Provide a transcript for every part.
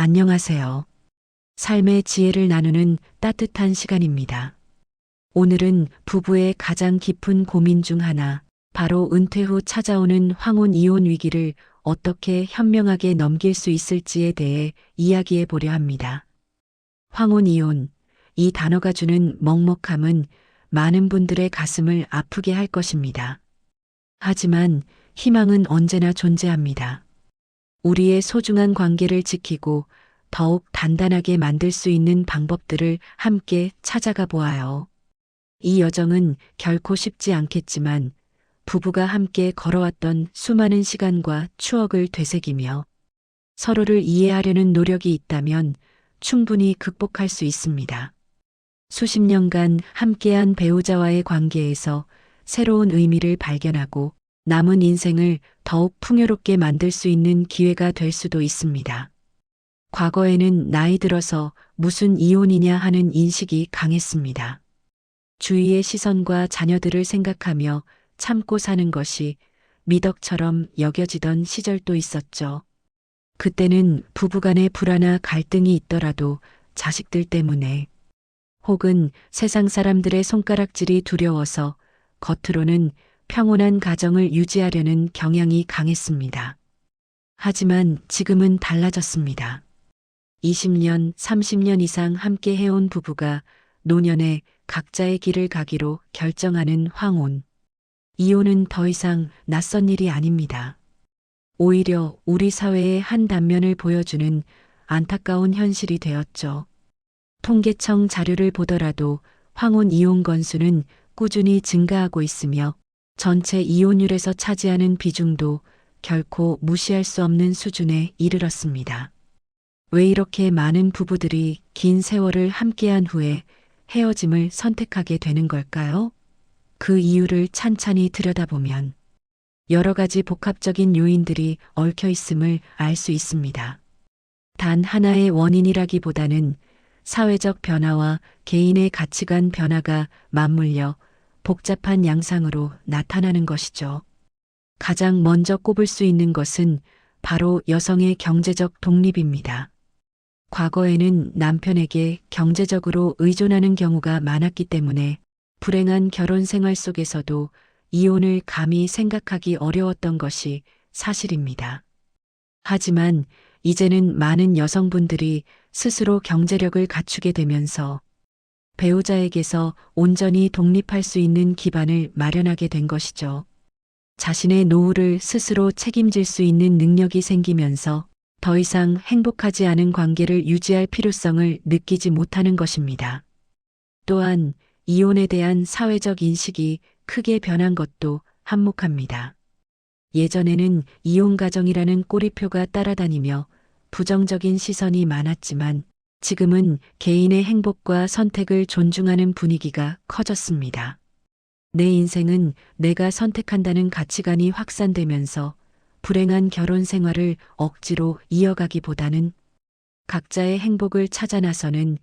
안녕하세요. 삶의 지혜를 나누는 따뜻한 시간입니다. 오늘은 부부의 가장 깊은 고민 중 하나, 바로 은퇴 후 찾아오는 황혼 이혼 위기를 어떻게 현명하게 넘길 수 있을지에 대해 이야기해 보려 합니다. 황혼 이혼, 이 단어가 주는 먹먹함은 많은 분들의 가슴을 아프게 할 것입니다. 하지만 희망은 언제나 존재합니다. 우리의 소중한 관계를 지키고 더욱 단단하게 만들 수 있는 방법들을 함께 찾아가 보아요. 이 여정은 결코 쉽지 않겠지만 부부가 함께 걸어왔던 수많은 시간과 추억을 되새기며 서로를 이해하려는 노력이 있다면 충분히 극복할 수 있습니다. 수십 년간 함께한 배우자와의 관계에서 새로운 의미를 발견하고 남은 인생을 더욱 풍요롭게 만들 수 있는 기회가 될 수도 있습니다. 과거에는 나이 들어서 무슨 이혼이냐 하는 인식이 강했습니다. 주위의 시선과 자녀들을 생각하며 참고 사는 것이 미덕처럼 여겨지던 시절도 있었죠. 그때는 부부간의 불화나 갈등이 있더라도 자식들 때문에 혹은 세상 사람들의 손가락질이 두려워서 겉으로는 평온한 가정을 유지하려는 경향이 강했습니다. 하지만 지금은 달라졌습니다. 20년, 30년 이상 함께 해온 부부가 노년에 각자의 길을 가기로 결정하는 황혼. 이혼은 더 이상 낯선 일이 아닙니다. 오히려 우리 사회의 한 단면을 보여주는 안타까운 현실이 되었죠. 통계청 자료를 보더라도 황혼 이혼 건수는 꾸준히 증가하고 있으며 전체 이혼율에서 차지하는 비중도 결코 무시할 수 없는 수준에 이르렀습니다. 왜 이렇게 많은 부부들이 긴 세월을 함께한 후에 헤어짐을 선택하게 되는 걸까요? 그 이유를 찬찬히 들여다보면 여러 가지 복합적인 요인들이 얽혀 있음을 알 수 있습니다. 단 하나의 원인이라기보다는 사회적 변화와 개인의 가치관 변화가 맞물려 복잡한 양상으로 나타나는 것이죠. 가장 먼저 꼽을 수 있는 것은 바로 여성의 경제적 독립입니다. 과거에는 남편에게 경제적으로 의존하는 경우가 많았기 때문에 불행한 결혼 생활 속에서도 이혼을 감히 생각하기 어려웠던 것이 사실입니다. 하지만 이제는 많은 여성분들이 스스로 경제력을 갖추게 되면서 배우자에게서 온전히 독립할 수 있는 기반을 마련하게 된 것이죠. 자신의 노후를 스스로 책임질 수 있는 능력이 생기면서 더 이상 행복하지 않은 관계를 유지할 필요성을 느끼지 못하는 것입니다. 또한 이혼에 대한 사회적 인식이 크게 변한 것도 한몫합니다. 예전에는 이혼 가정이라는 꼬리표가 따라다니며 부정적인 시선이 많았지만 지금은 개인의 행복과 선택을 존중하는 분위기가 커졌습니다. 내 인생은 내가 선택한다는 가치관이 확산되면서 불행한 결혼 생활을 억지로 이어가기보다는 각자의 행복을 찾아 나서는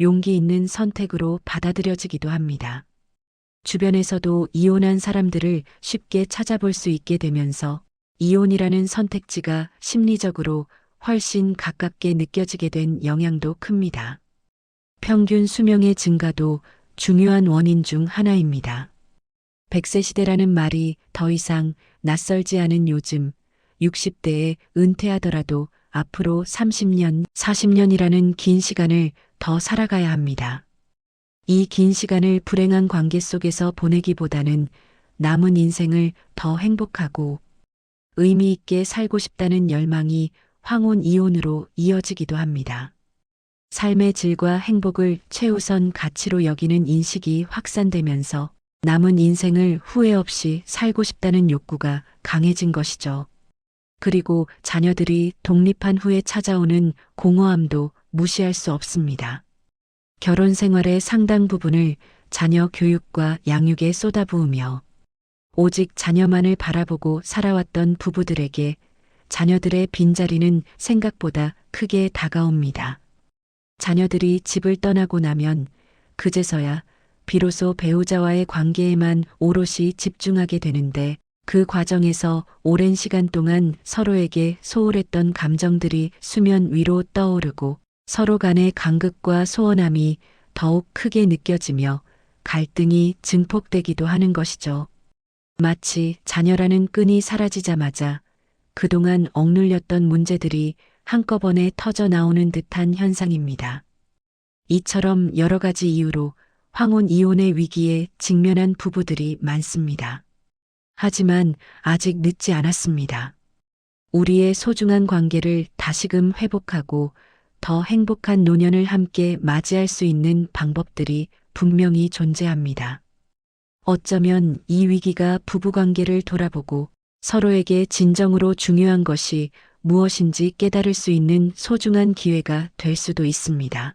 용기 있는 선택으로 받아들여지기도 합니다. 주변에서도 이혼한 사람들을 쉽게 찾아볼 수 있게 되면서 이혼이라는 선택지가 심리적으로 훨씬 가깝게 느껴지게 된 영향도 큽니다. 평균 수명의 증가도 중요한 원인 중 하나입니다. 100세 시대라는 말이 더 이상 낯설지 않은 요즘 60대에 은퇴하더라도 앞으로 30년, 40년이라는 긴 시간을 더 살아가야 합니다. 이 긴 시간을 불행한 관계 속에서 보내기보다는 남은 인생을 더 행복하고 의미 있게 살고 싶다는 열망이 황혼 이혼으로 이어지기도 합니다. 삶의 질과 행복을 최우선 가치로 여기는 인식이 확산되면서 남은 인생을 후회 없이 살고 싶다는 욕구가 강해진 것이죠. 그리고 자녀들이 독립한 후에 찾아오는 공허함도 무시할 수 없습니다. 결혼 생활의 상당 부분을 자녀 교육과 양육에 쏟아부으며 오직 자녀만을 바라보고 살아왔던 부부들에게 자녀들의 빈자리는 생각보다 크게 다가옵니다. 자녀들이 집을 떠나고 나면 그제서야 비로소 배우자와의 관계에만 오롯이 집중하게 되는데 그 과정에서 오랜 시간 동안 서로에게 소홀했던 감정들이 수면 위로 떠오르고 서로 간의 간극과 소원함이 더욱 크게 느껴지며 갈등이 증폭되기도 하는 것이죠. 마치 자녀라는 끈이 사라지자마자 그동안 억눌렸던 문제들이 한꺼번에 터져 나오는 듯한 현상입니다. 이처럼 여러 가지 이유로 황혼 이혼의 위기에 직면한 부부들이 많습니다. 하지만 아직 늦지 않았습니다. 우리의 소중한 관계를 다시금 회복하고 더 행복한 노년을 함께 맞이할 수 있는 방법들이 분명히 존재합니다. 어쩌면 이 위기가 부부관계를 돌아보고 서로에게 진정으로 중요한 것이 무엇인지 깨달을 수 있는 소중한 기회가 될 수도 있습니다.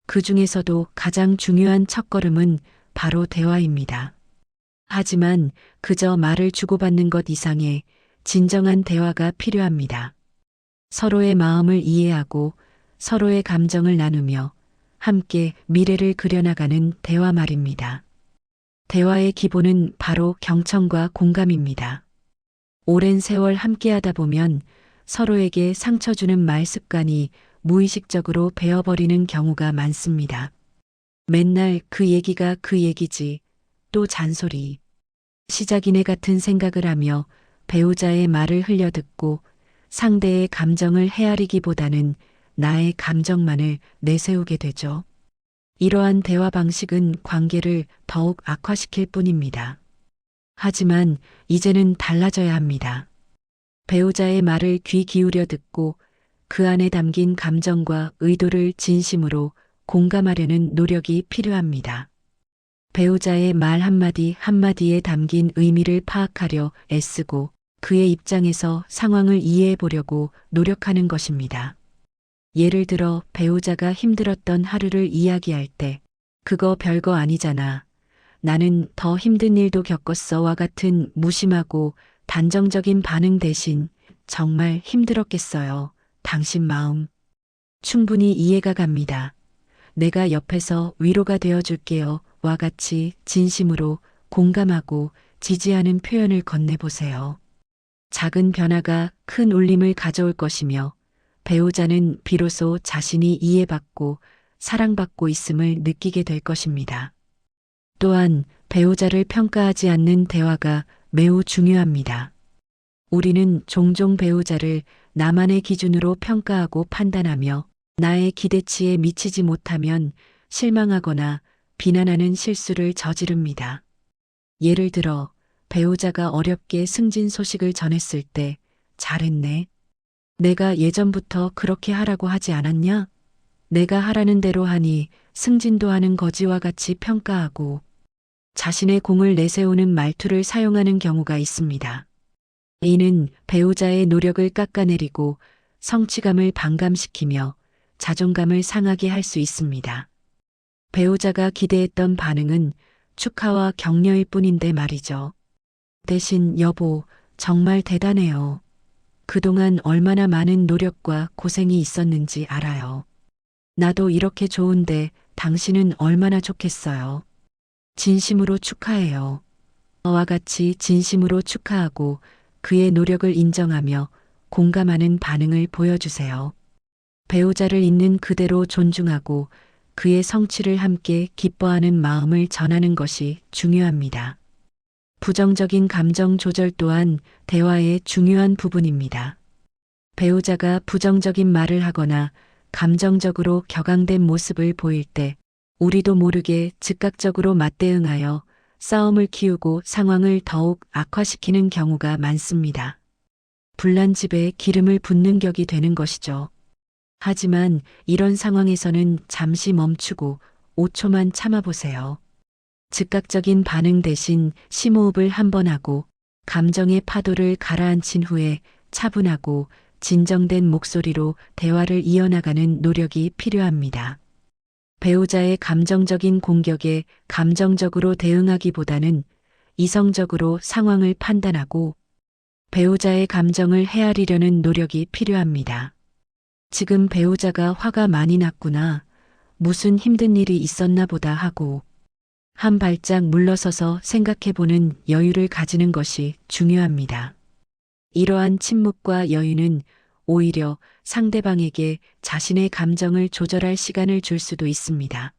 그 중에서도 가장 중요한 첫걸음은 바로 대화입니다. 하지만 그저 말을 주고받는 것 이상의 진정한 대화가 필요합니다. 서로의 마음을 이해하고 서로의 감정을 나누며 함께 미래를 그려나가는 대화 말입니다. 대화의 기본은 바로 경청과 공감입니다. 오랜 세월 함께하다 보면 서로에게 상처 주는 말 습관이 무의식적으로 배어버리는 경우가 많습니다. 맨날 그 얘기가 그 얘기지, 또 잔소리. 시작이네 같은 생각을 하며 배우자의 말을 흘려듣고 상대의 감정을 헤아리기보다는 나의 감정만을 내세우게 되죠. 이러한 대화 방식은 관계를 더욱 악화시킬 뿐입니다. 하지만 이제는 달라져야 합니다. 배우자의 말을 귀 기울여 듣고 그 안에 담긴 감정과 의도를 진심으로 공감하려는 노력이 필요합니다. 배우자의 말 한마디 한마디에 담긴 의미를 파악하려 애쓰고 그의 입장에서 상황을 이해해 보려고 노력하는 것입니다. 예를 들어 배우자가 힘들었던 하루를 이야기할 때 그거 별거 아니잖아. 나는 더 힘든 일도 겪었어와 같은 무심하고 단정적인 반응 대신 정말 힘들었겠어요. 당신 마음 충분히 이해가 갑니다. 내가 옆에서 위로가 되어 줄게요. 와 같이 진심으로 공감하고 지지하는 표현을 건네보세요. 작은 변화가 큰 울림을 가져올 것이며 배우자는 비로소 자신이 이해받고 사랑받고 있음을 느끼게 될 것입니다. 또한 배우자를 평가하지 않는 대화가 매우 중요합니다. 우리는 종종 배우자를 나만의 기준으로 평가하고 판단하며 나의 기대치에 미치지 못하면 실망하거나 비난하는 실수를 저지릅니다. 예를 들어 배우자가 어렵게 승진 소식을 전했을 때 잘했네. 내가 예전부터 그렇게 하라고 하지 않았냐? 내가 하라는 대로 하니 승진도 하는 거지와 같이 평가하고 자신의 공을 내세우는 말투를 사용하는 경우가 있습니다. 이는 배우자의 노력을 깎아내리고 성취감을 반감시키며 자존감을 상하게 할 수 있습니다. 배우자가 기대했던 반응은 축하와 격려일 뿐인데 말이죠. 대신 여보, 정말 대단해요. 그동안 얼마나 많은 노력과 고생이 있었는지 알아요. 나도 이렇게 좋은데 당신은 얼마나 좋겠어요. 진심으로 축하해요. 와 같이 진심으로 축하하고 그의 노력을 인정하며 공감하는 반응을 보여주세요. 배우자를 있는 그대로 존중하고 그의 성취를 함께 기뻐하는 마음을 전하는 것이 중요합니다. 부정적인 감정 조절 또한 대화의 중요한 부분입니다. 배우자가 부정적인 말을 하거나 감정적으로 격앙된 모습을 보일 때 우리도 모르게 즉각적으로 맞대응하여 싸움을 키우고 상황을 더욱 악화시키는 경우가 많습니다. 불난 집에 기름을 붓는 격이 되는 것이죠. 하지만 이런 상황에서는 잠시 멈추고 5초만 참아보세요. 즉각적인 반응 대신 심호흡을 한번 하고 감정의 파도를 가라앉힌 후에 차분하고 진정된 목소리로 대화를 이어나가는 노력이 필요합니다. 배우자의 감정적인 공격에 감정적으로 대응하기보다는 이성적으로 상황을 판단하고 배우자의 감정을 헤아리려는 노력이 필요합니다. 지금 배우자가 화가 많이 났구나. 무슨 힘든 일이 있었나 보다 하고 한 발짝 물러서서 생각해보는 여유를 가지는 것이 중요합니다. 이러한 침묵과 여유는 오히려 상대방에게 자신의 감정을 조절할 시간을 줄 수도 있습니다.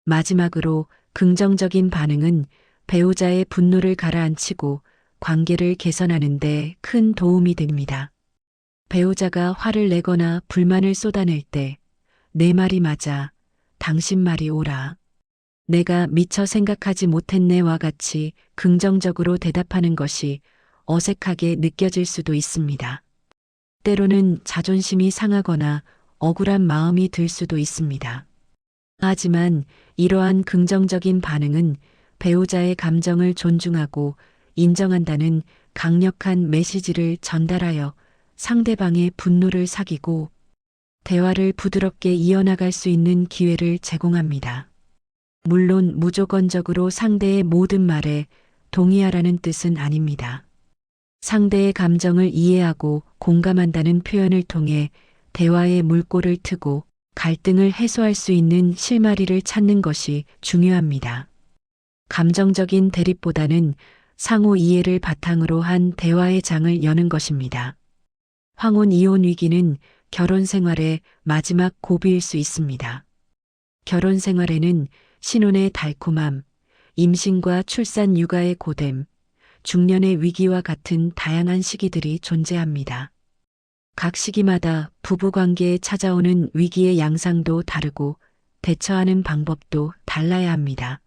마지막으로 긍정적인 반응은 배우자의 분노를 가라앉히고 관계를 개선하는 데 큰 도움이 됩니다. 배우자가 화를 내거나 불만을 쏟아낼 때 내 말이 맞아, 당신 말이 옳아, 내가 미처 생각하지 못했네와 같이 긍정적으로 대답하는 것이 어색하게 느껴질 수도 있습니다. 때로는 자존심이 상하거나 억울한 마음이 들 수도 있습니다. 하지만 이러한 긍정적인 반응은 배우자의 감정을 존중하고 인정한다는 강력한 메시지를 전달하여 상대방의 분노를 사귀고 대화를 부드럽게 이어나갈 수 있는 기회를 제공합니다. 물론 무조건적으로 상대의 모든 말에 동의하라는 뜻은 아닙니다. 상대의 감정을 이해하고 공감한다는 표현을 통해 대화의 물꼬를 트고 갈등을 해소할 수 있는 실마리를 찾는 것이 중요합니다. 감정적인 대립보다는 상호 이해를 바탕으로 한 대화의 장을 여는 것입니다. 황혼 이혼 위기는 결혼 생활의 마지막 고비일 수 있습니다. 결혼 생활에는 신혼의 달콤함, 임신과 출산 육아의 고됨, 중년의 위기와 같은 다양한 시기들이 존재합니다. 각 시기마다 부부관계에 찾아오는 위기의 양상도 다르고 대처하는 방법도 달라야 합니다.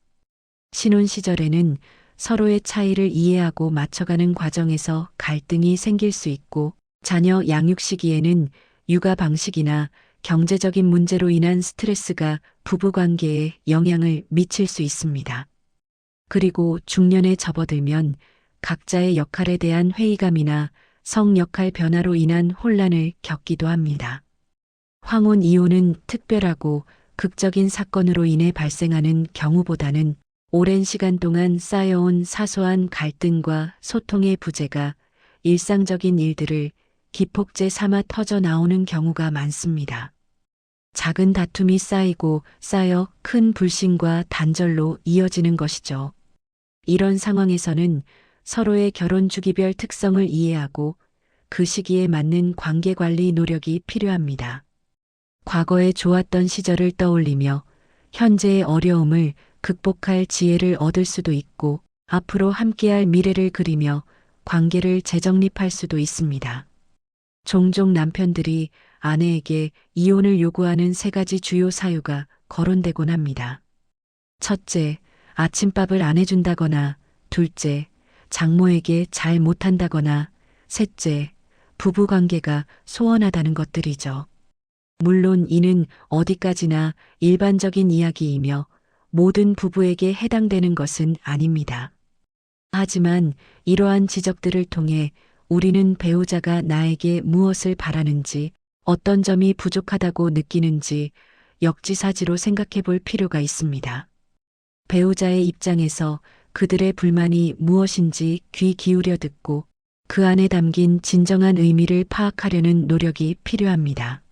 신혼 시절에는 서로의 차이를 이해하고 맞춰가는 과정에서 갈등이 생길 수 있고, 자녀 양육 시기에는 육아 방식이나 경제적인 문제로 인한 스트레스가 부부관계에 영향을 미칠 수 있습니다. 그리고 중년에 접어들면 각자의 역할에 대한 회의감이나 성역할 변화로 인한 혼란을 겪기도 합니다. 황혼 이혼은 특별하고 극적인 사건으로 인해 발생하는 경우보다는 오랜 시간 동안 쌓여온 사소한 갈등과 소통의 부재가 일상적인 일들을 기폭제 삼아 터져 나오는 경우가 많습니다. 작은 다툼이 쌓여 큰 불신과 단절로 이어지는 것이죠. 이런 상황에서는 서로의 결혼 주기별 특성을 이해하고 그 시기에 맞는 관계 관리 노력이 필요합니다. 과거에 좋았던 시절을 떠올리며 현재의 어려움을 극복할 지혜를 얻을 수도 있고, 앞으로 함께할 미래를 그리며 관계를 재정립할 수도 있습니다. 종종 남편들이 아내에게 이혼을 요구하는 3가지 주요 사유가 거론되곤 합니다. 첫째, 아침밥을 안 해준다거나, 둘째, 장모에게 잘 못한다거나, 셋째, 부부관계가 소원하다는 것들이죠. 물론 이는 어디까지나 일반적인 이야기이며 모든 부부에게 해당되는 것은 아닙니다. 하지만 이러한 지적들을 통해 우리는 배우자가 나에게 무엇을 바라는지, 어떤 점이 부족하다고 느끼는지 역지사지로 생각해 볼 필요가 있습니다. 배우자의 입장에서 그들의 불만이 무엇인지 귀 기울여 듣고 그 안에 담긴 진정한 의미를 파악하려는 노력이 필요합니다.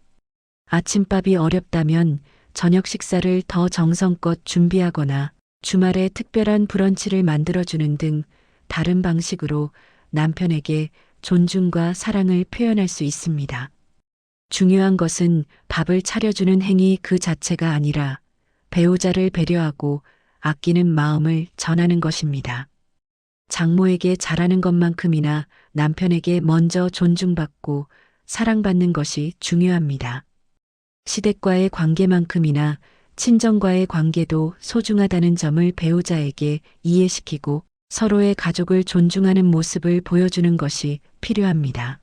아침밥이 어렵다면 저녁 식사를 더 정성껏 준비하거나 주말에 특별한 브런치를 만들어주는 등 다른 방식으로 남편에게 존중과 사랑을 표현할 수 있습니다. 중요한 것은 밥을 차려주는 행위 그 자체가 아니라 배우자를 배려하고 아끼는 마음을 전하는 것입니다. 장모에게 잘하는 것만큼이나 남편에게 먼저 존중받고 사랑받는 것이 중요합니다. 시댁과의 관계만큼이나 친정과의 관계도 소중하다는 점을 배우자에게 이해시키고 서로의 가족을 존중하는 모습을 보여주는 것이 필요합니다.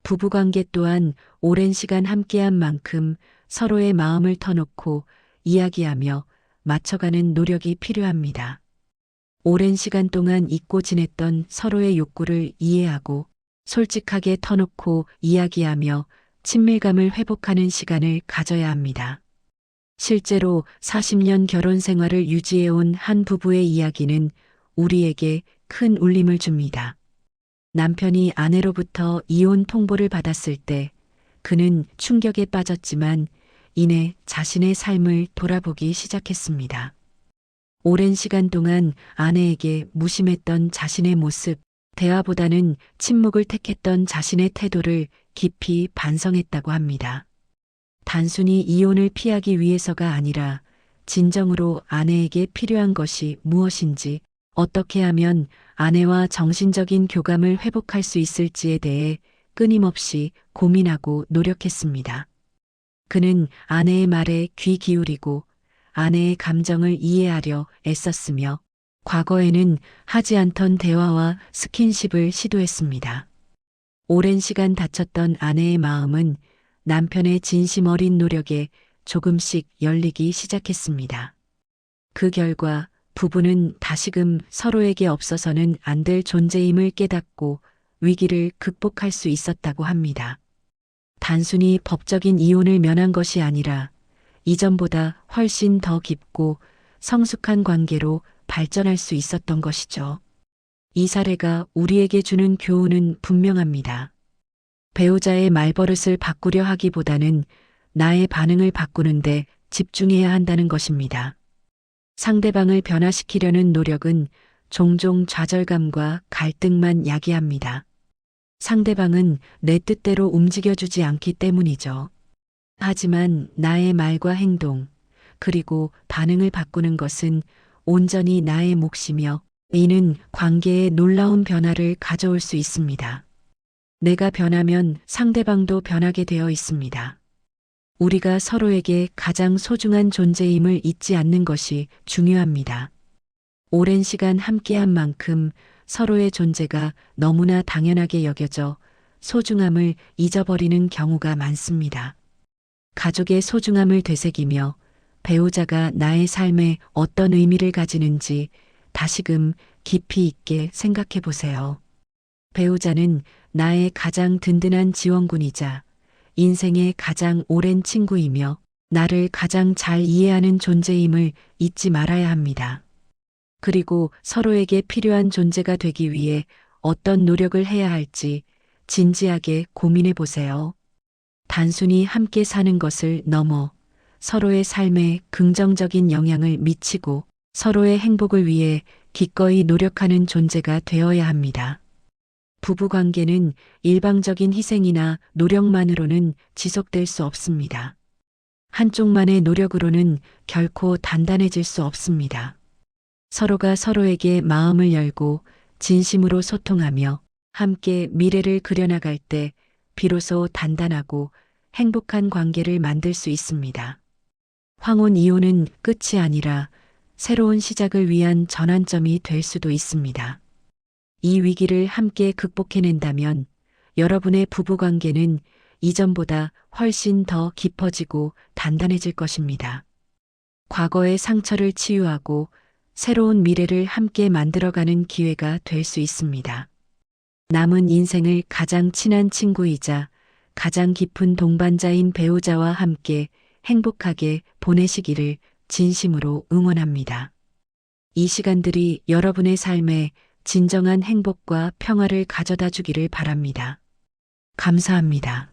부부관계 또한 오랜 시간 함께한 만큼 서로의 마음을 터놓고 이야기하며 맞춰가는 노력이 필요합니다. 오랜 시간 동안 잊고 지냈던 서로의 욕구를 이해하고 솔직하게 터놓고 이야기하며 친밀감을 회복하는 시간을 가져야 합니다. 실제로 40년 결혼 생활을 유지해온 한 부부의 이야기는 우리에게 큰 울림을 줍니다. 남편이 아내로부터 이혼 통보를 받았을 때 그는 충격에 빠졌지만 이내 자신의 삶을 돌아보기 시작했습니다. 오랜 시간 동안 아내에게 무심했던 자신의 모습, 대화보다는 침묵을 택했던 자신의 태도를 깊이 반성했다고 합니다. 단순히 이혼을 피하기 위해서가 아니라 진정으로 아내에게 필요한 것이 무엇인지, 어떻게 하면 아내와 정신적인 교감을 회복할 수 있을지에 대해 끊임없이 고민하고 노력했습니다. 그는 아내의 말에 귀 기울이고 아내의 감정을 이해하려 애썼으며 과거에는 하지 않던 대화와 스킨십을 시도했습니다. 오랜 시간 다쳤던 아내의 마음은 남편의 진심 어린 노력에 조금씩 열리기 시작했습니다. 그 결과 부부는 다시금 서로에게 없어서는 안 될 존재임을 깨닫고 위기를 극복할 수 있었다고 합니다. 단순히 법적인 이혼을 면한 것이 아니라 이전보다 훨씬 더 깊고 성숙한 관계로 발전할 수 있었던 것이죠. 이 사례가 우리에게 주는 교훈은 분명합니다. 배우자의 말버릇을 바꾸려 하기보다는 나의 반응을 바꾸는데 집중해야 한다는 것입니다. 상대방을 변화시키려는 노력은 종종 좌절감과 갈등만 야기합니다. 상대방은 내 뜻대로 움직여주지 않기 때문이죠. 하지만 나의 말과 행동, 그리고 반응을 바꾸는 것은 온전히 나의 몫이며 이는 관계에 놀라운 변화를 가져올 수 있습니다. 내가 변하면 상대방도 변하게 되어 있습니다. 우리가 서로에게 가장 소중한 존재임을 잊지 않는 것이 중요합니다. 오랜 시간 함께한 만큼 서로의 존재가 너무나 당연하게 여겨져 소중함을 잊어버리는 경우가 많습니다. 가족의 소중함을 되새기며 배우자가 나의 삶에 어떤 의미를 가지는지 다시금 깊이 있게 생각해 보세요. 배우자는 나의 가장 든든한 지원군이자 인생의 가장 오랜 친구이며 나를 가장 잘 이해하는 존재임을 잊지 말아야 합니다. 그리고 서로에게 필요한 존재가 되기 위해 어떤 노력을 해야 할지 진지하게 고민해 보세요. 단순히 함께 사는 것을 넘어 서로의 삶에 긍정적인 영향을 미치고 서로의 행복을 위해 기꺼이 노력하는 존재가 되어야 합니다. 부부관계는 일방적인 희생이나 노력만으로는 지속될 수 없습니다. 한쪽만의 노력으로는 결코 단단해질 수 없습니다. 서로가 서로에게 마음을 열고 진심으로 소통하며 함께 미래를 그려나갈 때 비로소 단단하고 행복한 관계를 만들 수 있습니다. 황혼 이혼은 끝이 아니라 새로운 시작을 위한 전환점이 될 수도 있습니다. 이 위기를 함께 극복해낸다면 여러분의 부부관계는 이전보다 훨씬 더 깊어지고 단단해질 것입니다. 과거의 상처를 치유하고 새로운 미래를 함께 만들어가는 기회가 될 수 있습니다. 남은 인생을 가장 친한 친구이자 가장 깊은 동반자인 배우자와 함께 행복하게 보내시기를 진심으로 응원합니다. 이 시간들이 여러분의 삶에 진정한 행복과 평화를 가져다 주기를 바랍니다. 감사합니다.